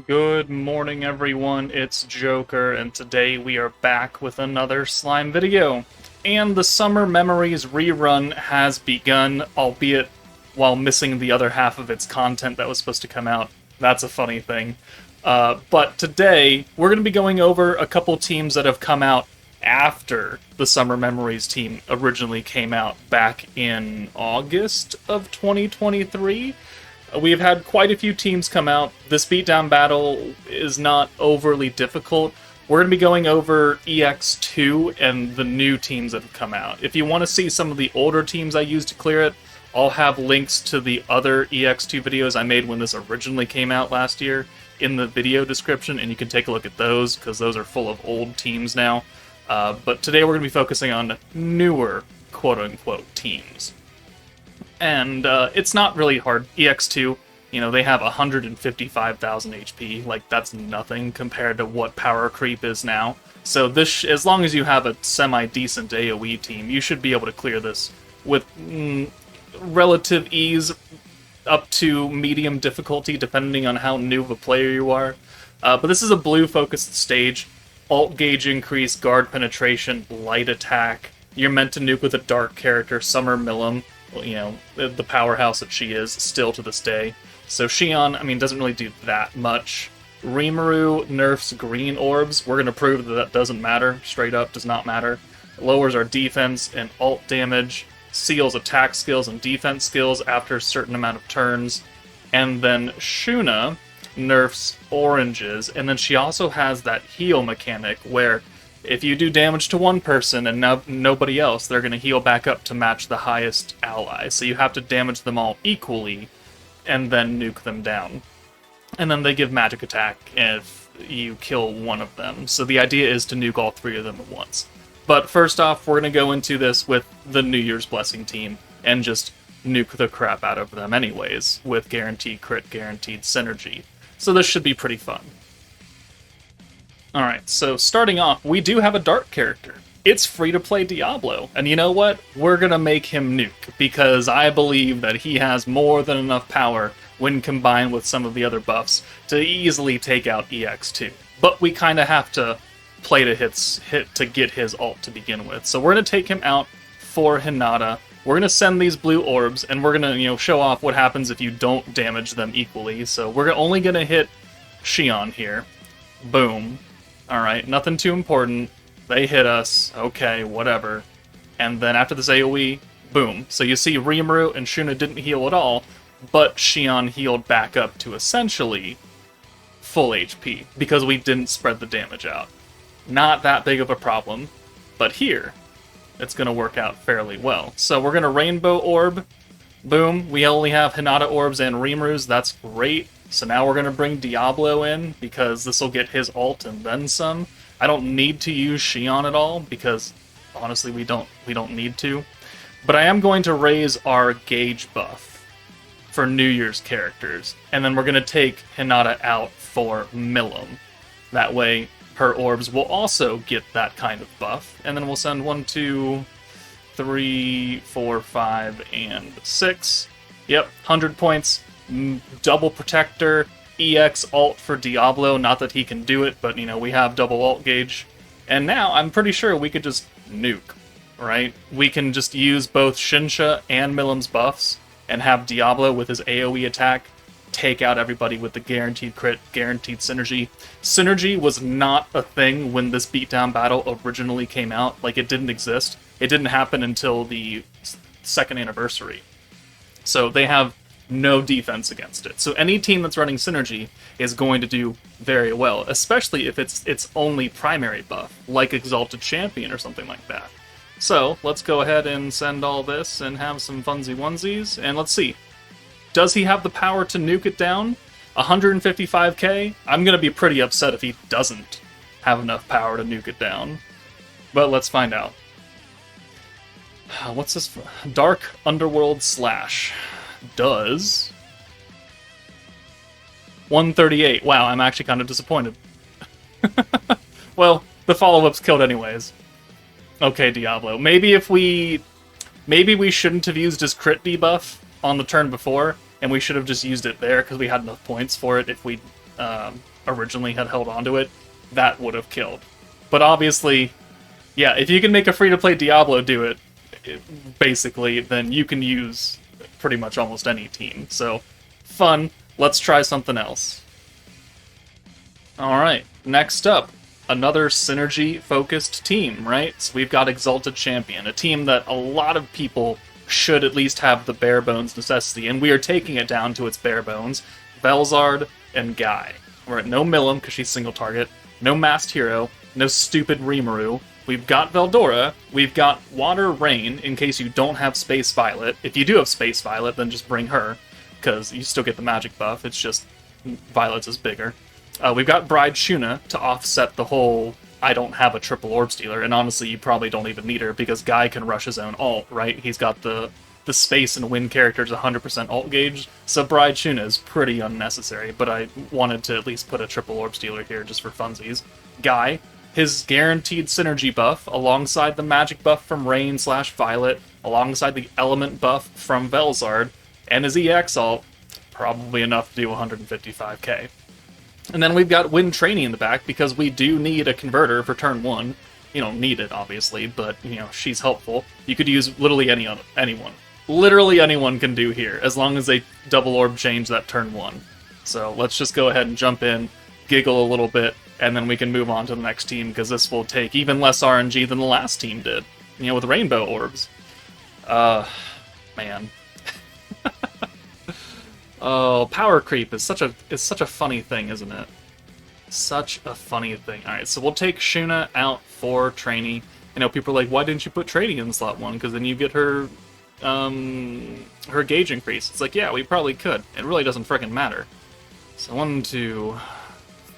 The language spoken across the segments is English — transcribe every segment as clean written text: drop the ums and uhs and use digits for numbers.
Good morning, everyone. It's Joker, and today we are back with another slime video. And the Summer Memories rerun has begun, albeit while missing the other half of its content that was supposed to come out. That's a funny thing. But today, we're going to be going over a couple teams that have come out after the Summer Memories team originally came out back in August of 2023. We have had quite a few teams come out. This beatdown battle is not overly difficult. We're going to be going over EX2 and the new teams that have come out. If you want to see some of the older teams I used to clear it, I'll have links to the other EX2 videos I made when this originally came out last year in the video description, and you can take a look at those, because those are full of old teams now. But today we're going to be focusing on newer, quote-unquote, teams. And it's not really hard. EX2, they have 155,000 HP. Like, that's nothing compared to what power creep is now. So this, as long as you have a semi-decent AoE team, you should be able to clear this with relative ease up to medium difficulty, depending on how new of a player you are. But this is a blue-focused stage. Alt gauge increase, guard penetration, light attack. You're meant to nuke with a dark character, Summer Memories, the powerhouse that she is, still to this day. So Xion, doesn't really do that much. Rimuru nerfs green orbs. We're going to prove that doesn't matter. Straight up, does not matter. It lowers our defense and ult damage. Seals attack skills and defense skills after a certain amount of turns. And then Shuna nerfs oranges. And then she also has that heal mechanic where if you do damage to one person and nobody else, they're going to heal back up to match the highest ally. So you have to damage them all equally and then nuke them down. And then they give magic attack if you kill one of them. So the idea is to nuke all three of them at once. But first off, we're going to go into this with the New Year's Blessing team and just nuke the crap out of them anyways, with guaranteed crit, guaranteed synergy. So this should be pretty fun. Alright, so starting off, we do have a dark character. It's free-to-play Diablo, and you know what? We're gonna make him nuke, because I believe that he has more than enough power when combined with some of the other buffs to easily take out EX2. But we kinda have to play to hit to get his ult to begin with. So we're gonna take him out for Hinata. We're gonna send these blue orbs, and we're gonna, show off what happens if you don't damage them equally. So we're only gonna hit Xion here. Boom. Alright, nothing too important. They hit us. Okay, whatever. And then after this AoE, boom. So you see Rimuru and Shuna didn't heal at all, but Xion healed back up to essentially full HP, because we didn't spread the damage out. Not that big of a problem, but here, it's going to work out fairly well. So we're going to Rainbow Orb. Boom. We only have Hinata Orbs and Rimuru's. That's great. So now we're going to bring Diablo in, because this will get his ult and then some. I don't need to use Xion at all, because honestly we don't need to. But I am going to raise our gauge buff for New Year's characters, and then we're going to take Hinata out for Milim. That way her orbs will also get that kind of buff, and then we'll send 1, 2, 3, 4, 5, and 6. Yep, 100 points. Double protector, EX ult for Diablo, not that he can do it, but we have double ult gauge. And now I'm pretty sure we could just nuke, right? We can just use both Shinsha and Milim's buffs and have Diablo with his AoE attack take out everybody with the guaranteed crit, guaranteed synergy. Synergy was not a thing when this beatdown battle originally came out. Like, it didn't exist. It didn't happen until the second anniversary. So they have no defense against it. So any team that's running synergy is going to do very well, especially if it's its only primary buff, like Exalted Champion or something like that. So let's go ahead and send all this and have some funsy onesies, and let's see. Does he have the power to nuke it down? 155k? I'm gonna be pretty upset if he doesn't have enough power to nuke it down. But let's find out. What's this? Dark Underworld Slash. Does 138. Wow, I'm actually kind of disappointed. Well, the follow-up's killed anyways. Okay, Diablo. Maybe we shouldn't have used his crit debuff on the turn before, and we should have just used it there because we had enough points for it if we originally had held onto it, that would have killed. But obviously, yeah, if you can make a free-to-play Diablo do it, basically, then you can use pretty much almost any team. So, fun. Let's try something else. Alright, next up, another synergy-focused team, right? So we've got Exalted Champion, a team that a lot of people should at least have the bare bones necessity, and we are taking it down to its bare bones. Velzard and Guy. We're at no Millum, because she's single target, no Masked Hero, no stupid Rimuru. We've got Veldora, we've got Water Rain, in case you don't have Space Violet. If you do have Space Violet, then just bring her, because you still get the magic buff, it's just Violet's is bigger. We've got Bride Shuna to offset the whole I don't have a triple orb stealer, and honestly you probably don't even need her, because Guy can rush his own ult, right? He's got the space and win characters 100% ult gauge, so Bride Shuna is pretty unnecessary, but I wanted to at least put a triple orb stealer here just for funsies. Guy, his guaranteed synergy buff, alongside the magic buff from Rain/Violet, alongside the element buff from Velzard, and his EX ult, probably enough to do 155k. And then we've got Wind Trainee in the back, because we do need a converter for turn 1. You don't need it, obviously, but, you know, she's helpful. You could use literally anyone. Literally anyone can do here, as long as they double orb change that turn 1. So let's just go ahead and jump in, giggle a little bit, and then we can move on to the next team, because this will take even less RNG than the last team did. You know, with rainbow orbs. Man. Oh, power creep is such a funny thing, isn't it? Such a funny thing. Alright, so we'll take Shuna out for Trainee. You know, people are like, why didn't you put Trainee in slot 1? Because then you get her her gauge increase. It's like, yeah, we probably could. It really doesn't frickin' matter. So 1, 2,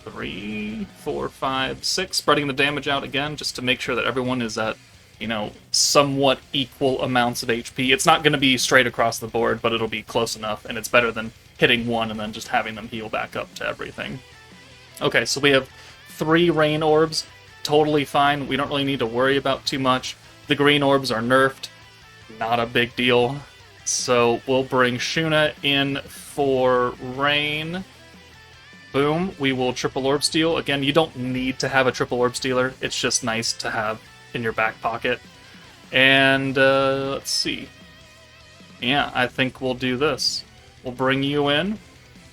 3, 4, 5, 6, spreading the damage out again, just to make sure that everyone is at, you know, somewhat equal amounts of HP. It's not going to be straight across the board, but it'll be close enough, and it's better than hitting one and then just having them heal back up to everything. Okay, so we have 3 rain orbs, totally fine. We don't really need to worry about too much. The green orbs are nerfed, not a big deal. So we'll bring Shuna in for rain. Boom, we will triple orb steal. Again, you don't need to have a triple orb stealer, it's just nice to have in your back pocket. And let's see. Yeah, I think we'll do this. We'll bring you in.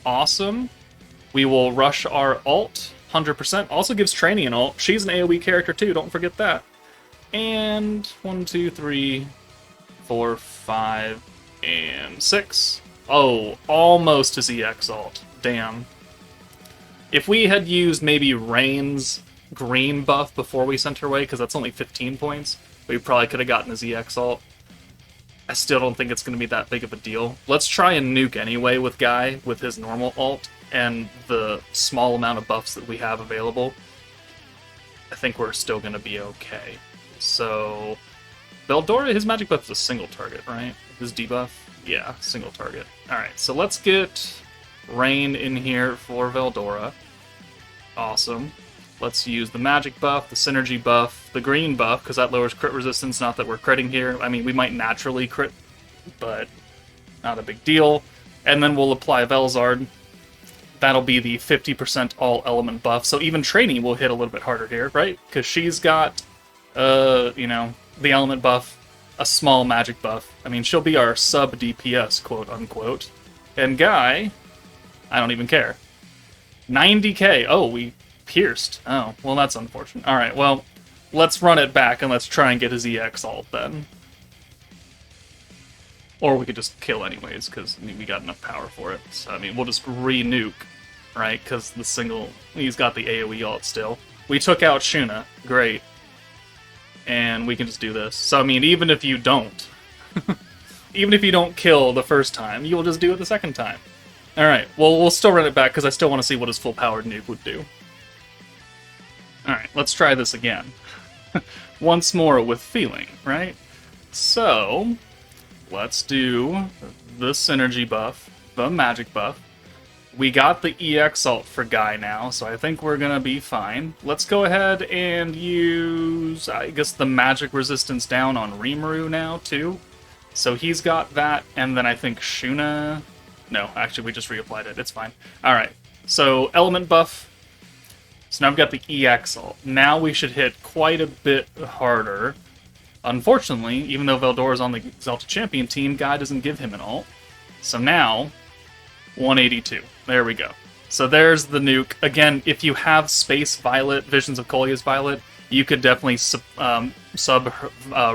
Awesome. We will rush our ult. 100%. Also gives Trainee an ult. She's an AoE character too, don't forget that. And 1, 2, 3, 4, 5, and 6. Oh, almost his EX ult. Damn. If we had used maybe Rain's green buff before we sent her away, because that's only 15 points, we probably could have gotten his EX ult. I still don't think it's going to be that big of a deal. Let's try and nuke anyway with Guy with his normal ult and the small amount of buffs that we have available. I think we're still going to be okay. So, Veldora, his magic buff is a single target, right? His debuff? Yeah, single target. Alright, so let's get Rain in here for Veldora. Awesome. Let's use the magic buff, the synergy buff, the green buff, because that lowers crit resistance, not that we're critting here. I mean, we might naturally crit, but not a big deal. And then we'll apply Velzard. That'll be the 50% all element buff, so even Trainee will hit a little bit harder here, right? Because she's got, you know, the element buff, a small magic buff. I mean, she'll be our sub-DPS, quote-unquote. And Guy, I don't even care. 90k. Oh, we pierced. Oh, well, that's unfortunate. Alright, well, let's run it back and let's try and get his EX ult then. Or we could just kill anyways, because I mean, we got enough power for it. So, I mean, we'll just re-nuke, right? Because the single... he's got the AoE ult still. We took out Shuna. Great. And we can just do this. So, I mean, even if you don't... even if you don't kill the first time, you'll just do it the second time. Alright, well, we'll still run it back, because I still want to see what his full-powered nuke would do. Alright, let's try this again. Once more with feeling, right? So, let's do the synergy buff, the magic buff. We got the EX ult for Guy now, so I think we're gonna be fine. Let's go ahead and use, I guess, the magic resistance down on Rimuru now, too. So he's got that, and then I think Shuna... No, actually, we just reapplied it. It's fine. Alright. So element buff. So now I've got the EX ult. Now we should hit quite a bit harder. Unfortunately, even though Veldora's on the Exalted Champion team, Guy doesn't give him an ult. So now, 182. There we go. So there's the nuke. Again, if you have Space Violet, Visions of Coleus Violet, you could definitely sub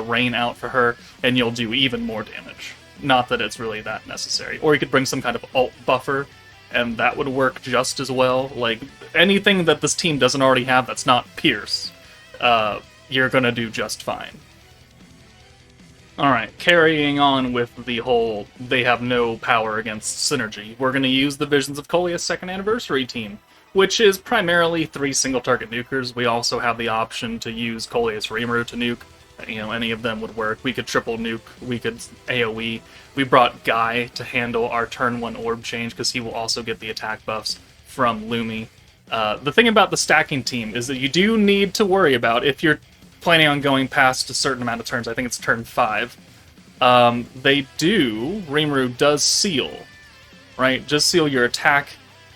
Rain out for her, and you'll do even more damage. Not that it's really that necessary. Or you could bring some kind of ult buffer, and that would work just as well. Like, anything that this team doesn't already have that's not Pierce, you're gonna do just fine. Alright, carrying on with the whole they have no power against synergy, we're going to use the Visions of Coleus 2nd Anniversary team, which is primarily 3 single-target nukers. We also have the option to use Coleus RERUN to nuke. You know, any of them would work. We could triple nuke, we could AoE. We brought Guy to handle our turn 1 orb change, because he will also get the attack buffs from Lumi. The thing about the stacking team is that you do need to worry about, if you're planning on going past a certain amount of turns, I think it's turn 5, RERUN does seal, right? Just seal your attack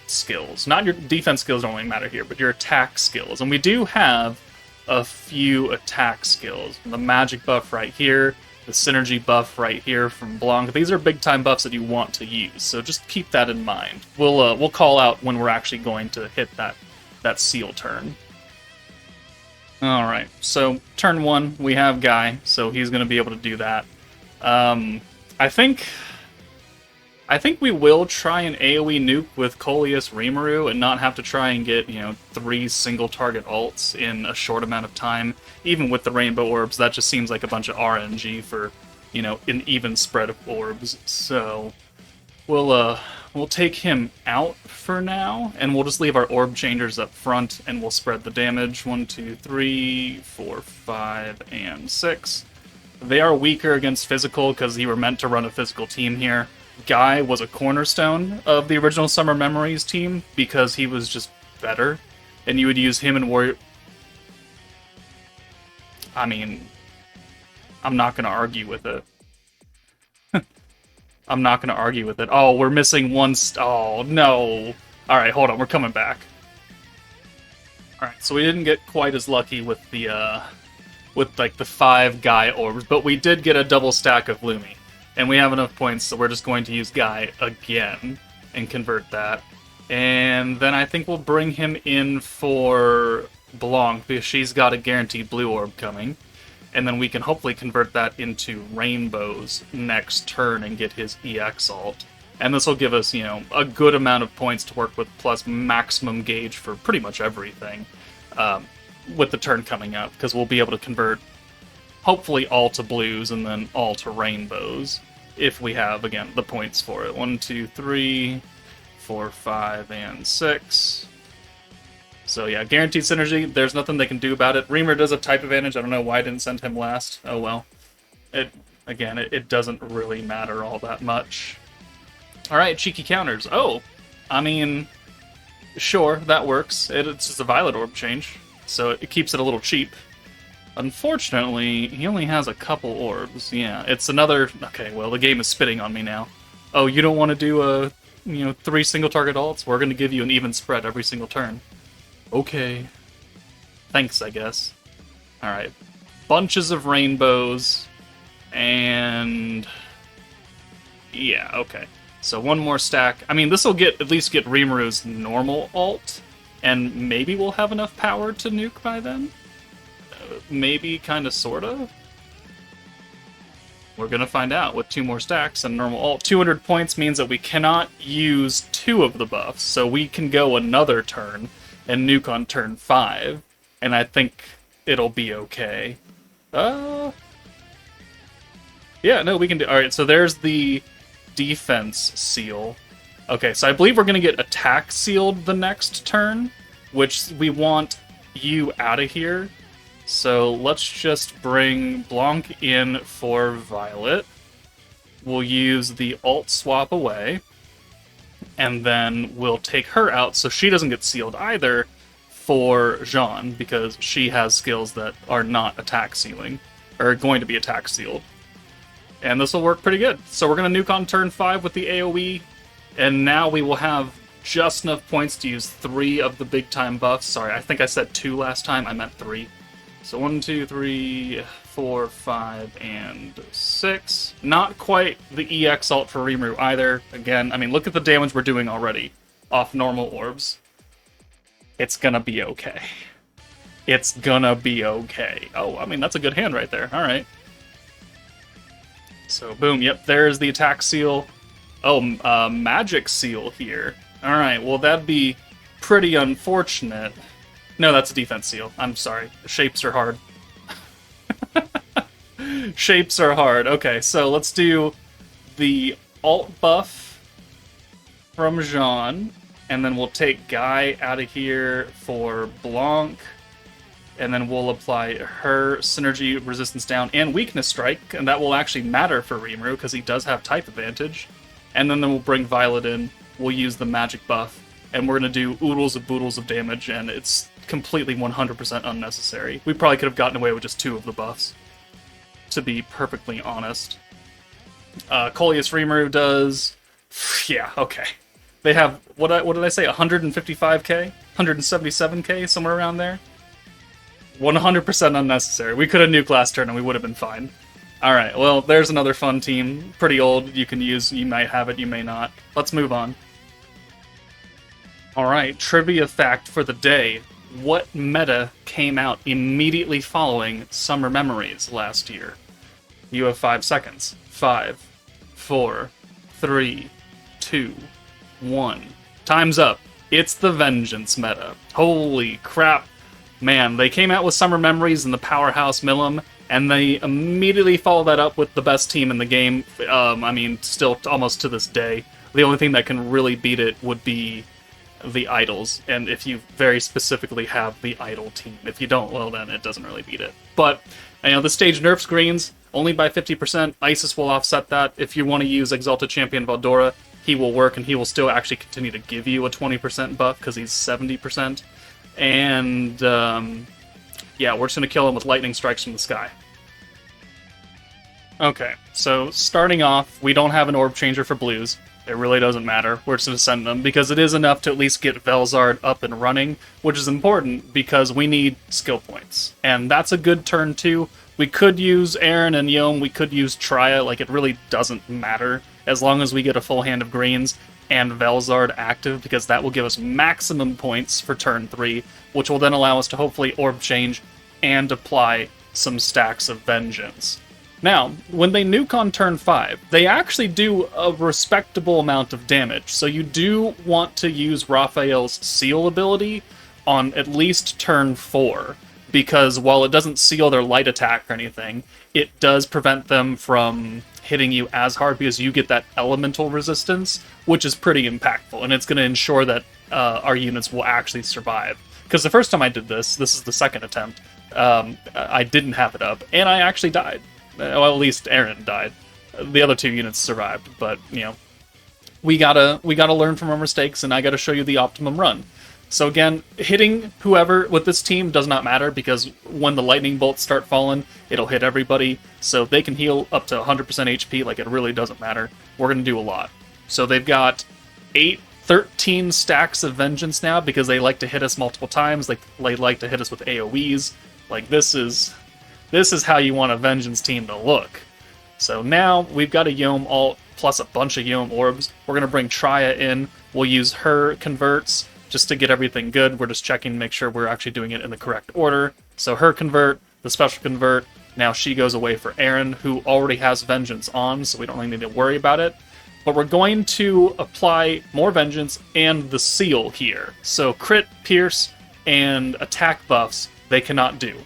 skills. Not your defense skills don't really matter here, but your attack skills. And we do have a few attack skills. The magic buff right here, the synergy buff right here from Blanc. These are big time buffs that you want to use, so just keep that in mind. We'll call out when we're actually going to hit that seal turn. Alright, so turn 1, we have Guy, so he's going to be able to do that. I think we will try an AoE nuke with Coleus RERUN and not have to try and get, 3 single-target ults in a short amount of time. Even with the Rainbow Orbs, that just seems like a bunch of RNG for, an even spread of orbs. So, we'll take him out for now, and we'll just leave our orb changers up front, and we'll spread the damage. 1, 2, 3, 4, 5, and 6. They are weaker against physical, because you were meant to run a physical team here. Guy was a cornerstone of the original Summer Memories team, because he was just better, and you would use him and Warrior... I mean, I'm not going to argue with it. I'm not going to argue with it. Oh, we're missing one... Oh, no. Alright, hold on. We're coming back. Alright, so we didn't get quite as lucky with the, the 5 Guy orbs, but we did get a double stack of Lumi. And we have enough points, so we're just going to use Guy again and convert that. And then I think we'll bring him in for Blanc, because she's got a guaranteed blue orb coming. And then we can hopefully convert that into Rainbows next turn and get his EX ult. And this will give us, a good amount of points to work with, plus maximum gauge for pretty much everything with the turn coming up, because we'll be able to convert hopefully all to blues and then all to rainbows, if we have, again, the points for it. 1, 2, 3, 4, 5, and 6. So yeah, guaranteed synergy. There's nothing they can do about it. Reamer does have type advantage. I don't know why I didn't send him last. Oh well. It doesn't really matter all that much. Alright, cheeky counters. Oh! I mean, sure, that works. It's just a violet orb change, so it keeps it a little cheap. Unfortunately, he only has a couple orbs. Yeah, it's another... Okay, well, the game is spitting on me now. Oh, you don't want to do a, 3 single target ults? We're going to give you an even spread every single turn. Okay. Thanks, I guess. Alright. Bunches of rainbows. And... yeah, okay. So one more stack. I mean, this will at least get Rimuru's normal ult. And maybe we'll have enough power to nuke by then? Maybe, kinda, sorta? We're gonna find out with 2 more stacks and normal ult. 200 points means that we cannot use 2 of the buffs, so we can go another turn and nuke on turn 5, and I think it'll be okay. Yeah, no, we can do... Alright, so there's the defense seal. Okay, so I believe we're gonna get attack sealed the next turn, which we want you out of here. So let's just bring Blanc in for Violet. We'll use the ult swap away. And then we'll take her out so she doesn't get sealed either for Jean, because she has skills that are not attack sealing, or going to be attack sealed. And this will work pretty good. So we're going to nuke on turn 5 with the AoE, and now we will have just enough points to use 3 of the big time buffs. Sorry, I think I said 2 last time. I meant 3. So 1, 2, 3, 4, 5, and 6. Not quite the EX ult for Rimuru either. Again, I mean, look at the damage we're doing already off normal orbs. It's gonna be okay. It's gonna be okay. Oh, I mean, that's a good hand right there. Alright. So, boom. Yep, there's the attack seal. Oh, magic seal here. Alright, well, that'd be pretty unfortunate. No, that's a defense seal. I'm sorry. Shapes are hard. Shapes are hard. Okay, so let's do the alt buff from Jean, and then we'll take Guy out of here for Blanc, and then we'll apply her synergy resistance down and weakness strike, and that will actually matter for Rimuru because he does have type advantage. And then we'll bring Violet in, we'll use the magic buff, and we're going to do oodles of boodles of damage, and it's completely 100% unnecessary. We probably could have gotten away with just 2 of the buffs, to be perfectly honest. Coleus Rimuru does... Yeah, okay. They have, what did I say, 155k? 177k, somewhere around there? 100% unnecessary. We could have nuked last turn and we would have been fine. Alright, well, there's another fun team. Pretty old, you can use, you might have it, you may not. Let's move on. Alright, trivia fact for the day. What meta came out immediately following Summer Memories last year? You have 5 seconds. 5, 4, 3, 2, 1. Time's up. It's the Vengeance meta. Holy crap. Man, they came out with Summer Memories and the powerhouse Milim, and they immediately followed that up with the best team in the game. I mean, still almost to this day. The only thing that can really beat it would be the idols, and if you very specifically have the idol team. If you don't, well, then it doesn't really beat it. But, you know, the stage nerfs greens only by 50%. Isis will offset that. If you want to use Exalted Champion Valdora, he will work, and he will still actually continue to give you a 20% buff, because he's 70%. And, yeah, we're just going to kill him with lightning strikes from the sky. Okay, so starting off, we don't have an orb changer for blues. It really doesn't matter. We're just going to send them, because it is enough to at least get Velzard up and running, which is important, because we need skill points. And that's a good turn, too. We could use Aaron and Yom, we could use Trya, like, it really doesn't matter, as long as we get a full hand of greens and Velzard active, because that will give us maximum points for turn 3, which will then allow us to hopefully orb change and apply some stacks of Vengeance. Now, when they nuke on turn 5, they actually do a respectable amount of damage, so you do want to use Raphael's seal ability on at least turn 4, because while it doesn't seal their light attack or anything, it does prevent them from hitting you as hard because you get that elemental resistance, which is pretty impactful, and it's going to ensure that our units will actually survive. Because the first time I did this is the second attempt, I didn't have it up, and I actually died. Well, at least Aaron died. The other 2 units survived, but, you know, we gotta learn from our mistakes, and I gotta show you the optimum run. So again, hitting whoever with this team does not matter, because when the lightning bolts start falling, it'll hit everybody, so they can heal up to 100% HP, like it really doesn't matter. We're gonna do a lot. So they've got 13 stacks of Vengeance now, because they like to hit us multiple times, like they like to hit us with AoEs. Like, this is how you want a Vengeance team to look. So now we've got a Yom ult plus a bunch of Yom orbs. We're going to bring Trya in. We'll use her converts just to get everything good. We're just checking to make sure we're actually doing it in the correct order. So her convert, the special convert, now she goes away for Aaron, who already has Vengeance on, so we don't really need to worry about it. But we're going to apply more Vengeance and the seal here. So crit, pierce, and attack buffs they cannot do.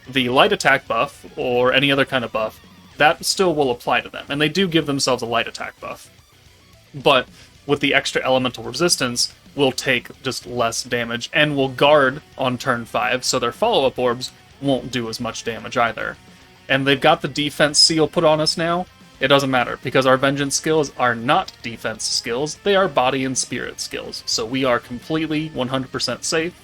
The light attack buff, or any other kind of buff, that still will apply to them, and they do give themselves a light attack buff. But with the extra elemental resistance, we'll take just less damage, and we'll guard on turn 5, so their follow-up orbs won't do as much damage either. And they've got the defense seal put on us now. It doesn't matter, because our Vengeance skills are not defense skills, they are body and spirit skills, so we are completely 100% safe.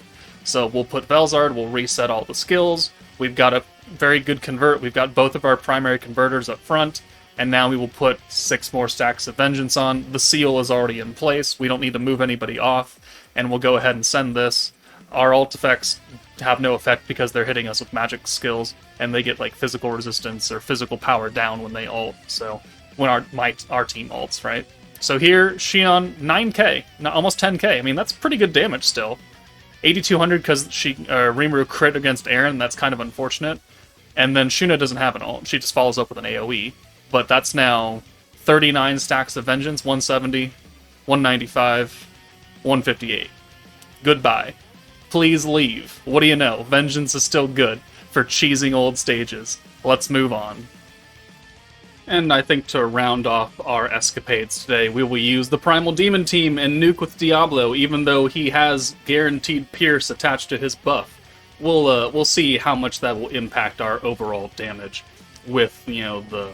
So we'll put Velzard, we'll reset all the skills. We've got a very good convert. We've got both of our primary converters up front, and now we will put 6 more stacks of Vengeance on. The seal is already in place. We don't need to move anybody off, and we'll go ahead and send this. Our ult effects have no effect because they're hitting us with magic skills, and they get like physical resistance or physical power down when they ult. So when our team ults, right? So here, Shion 9k, almost 10k. I mean, that's pretty good damage still. 8200 because Rimuru crit against Aaron. That's kind of unfortunate. And then Shuna doesn't have an ult. She just follows up with an AoE. But that's now 39 stacks of Vengeance, 170, 195, 158. Goodbye. Please leave. What do you know? Vengeance is still good for cheesing old stages. Let's move on. And I think to round off our escapades today, we will use the Primal Demon team and nuke with Diablo, even though he has guaranteed Pierce attached to his buff. We'll see how much that will impact our overall damage with, you know, the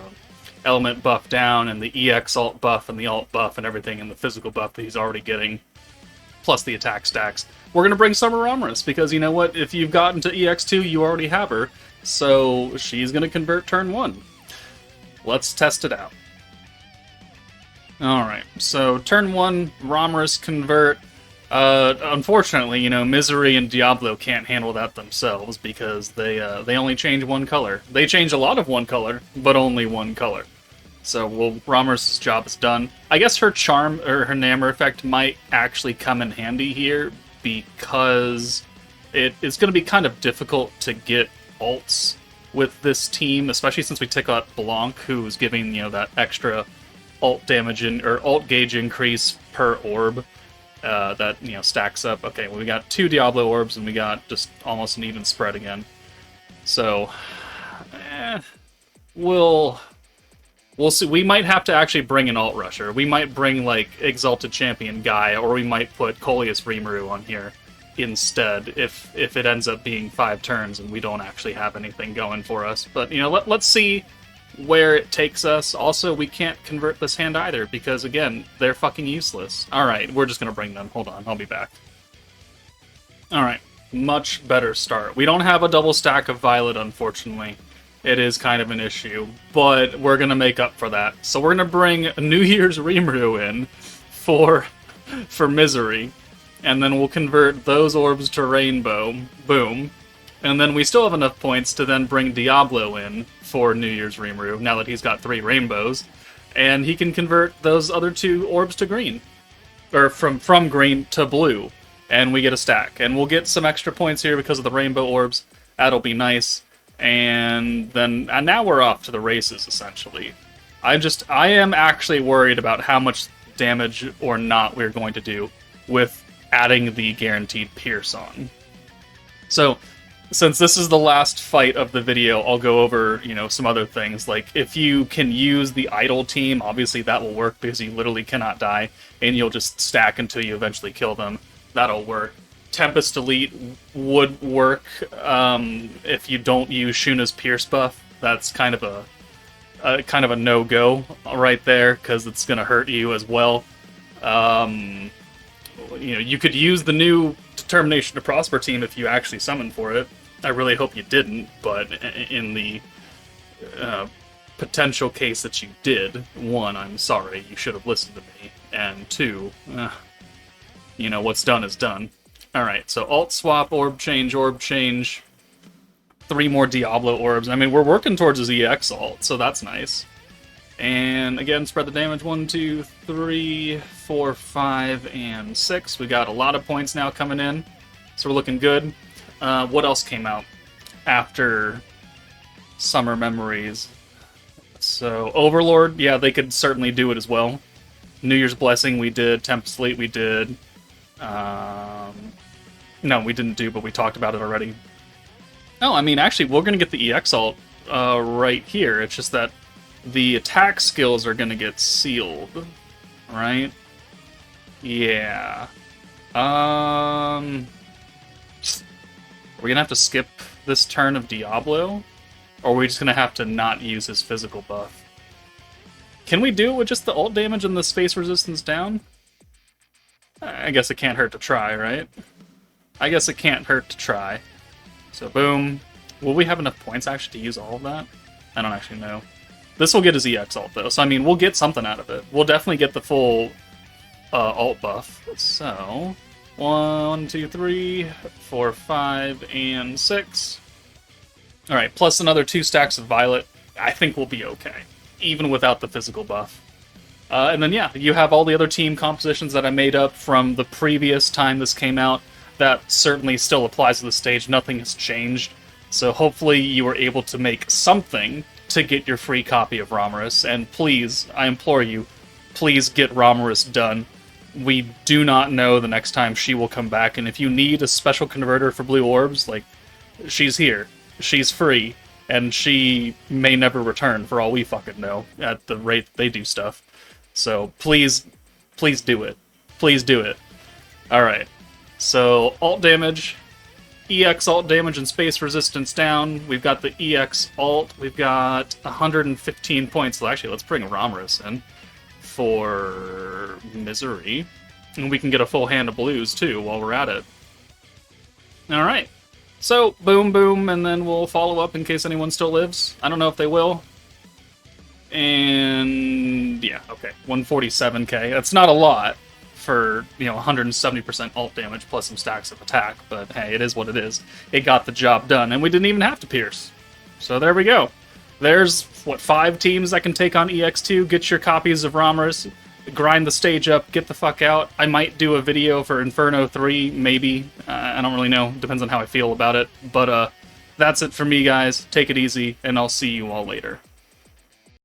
element buff down and the EX alt buff and the alt buff and everything and the physical buff that he's already getting, plus the attack stacks. We're going to bring Summer Memories because, you know what, if you've gotten to EX2, you already have her, so she's going to convert turn 1. Let's test it out. Alright, so turn 1, Romorous convert. Unfortunately, you know, Misery and Diablo can't handle that themselves because they only change one color. They change a lot of one color, but only one color. So, well, Romorous' job is done. I guess her charm, or her Namor effect, might actually come in handy here because it's going to be kind of difficult to get ults with this team, especially since we took out Blanc, who's giving, you know, that extra ult damage or ult gauge increase per orb. That, you know, stacks up. Okay, well, we got 2 Diablo orbs, and we got just almost an even spread again. So, we'll see. We might have to actually bring an alt rusher. We might bring, like, Exalted Champion Guy, or we might put Coleus Rimuru on here instead, if it ends up being 5 turns and we don't actually have anything going for us. But, you know, let's see where it takes us. Also, we can't convert this hand either, because, again, they're fucking useless. Alright, we're just gonna bring them. Hold on, I'll be back. Alright, much better start. We don't have a double stack of Violet, unfortunately. It is kind of an issue, but we're gonna make up for that. So we're gonna bring New Year's Rimuru in for Misery, and then we'll convert those orbs to Rainbow. Boom. And then we still have enough points to then bring Diablo in for New Year's Rimuru, now that he's got 3 rainbows. And he can convert those other 2 orbs to green. Or from green to blue. And we get a stack. And we'll get some extra points here because of the rainbow orbs. That'll be nice. And now we're off to the races, essentially. I am actually worried about how much damage or not we're going to do with adding the guaranteed Pierce on. So, since this is the last fight of the video, I'll go over, you know, some other things. Like, if you can use the idle team, obviously that will work because you literally cannot die, and you'll just stack until you eventually kill them. That'll work. Tempest Elite would work if you don't use Shuna's Pierce buff. That's kind of a no-go right there, because it's going to hurt you as well. You know, you could use the new Determination to Prosper team if you actually summon for it. I really hope you didn't, but in the potential case that you did, 1, I'm sorry, you should have listened to me, and 2, you know, what's done is done. Alright, so alt swap, orb change, 3 more Diablo orbs. I mean, we're working towards his EX alt, so that's nice. And again, spread the damage, 1, 2, 3, 4, 5, and 6. We got a lot of points now coming in, so we're looking good. What else came out after Summer Memories? So, Overlord, yeah, they could certainly do it as well. New Year's Blessing we did, Tempest Elite we did. No, we didn't do, but we talked about it already. No, I mean, actually, we're going to get the EX alt right here. It's just that the attack skills are going to get sealed, right? Yeah. Are we going to have to skip this turn of Diablo? Or are we just going to have to not use his physical buff? Can we do it with just the ult damage and the space resistance down? I guess it can't hurt to try, right? I guess it can't hurt to try. So boom. Will we have enough points actually to use all of that? I don't actually know. This will get his EX ult, though, so I mean, we'll get something out of it. We'll definitely get the full ult buff. So, 1, 2, 3, 4, 5, and 6. Alright, plus another 2 stacks of Violet. I think we'll be okay, even without the physical buff. And then, yeah, you have all the other team compositions that I made up from the previous time this came out. That certainly still applies to the stage. Nothing has changed. So hopefully you were able to make something to get your free copy of Romulus. And please, I implore you, please get Romulus done. We do not know the next time she will come back. And if you need a special converter for blue orbs, like, she's here. She's free. And she may never return, for all we fucking know, at the rate they do stuff. So please, please do it. Please do it. Alright. So, ult damage, EX ult damage and space resistance down. We've got the EX ult. We've got 115 points. Well, actually, let's bring Romulus in for misery. And we can get a full hand of blues, too, while we're at it. Alright. So, boom, boom, and then we'll follow up in case anyone still lives. I don't know if they will. And, yeah, okay. 147k. That's not a lot for, 170% ult damage plus some stacks of attack, but hey, it is what it is. It got the job done, and we didn't even have to pierce. So there we go. There's, 5 teams that can take on EX2, get your copies of Romulus, grind the stage up, get the fuck out. I might do a video for Inferno 3, maybe. I don't really know, depends on how I feel about it. But that's it for me, guys. Take it easy, and I'll see you all later.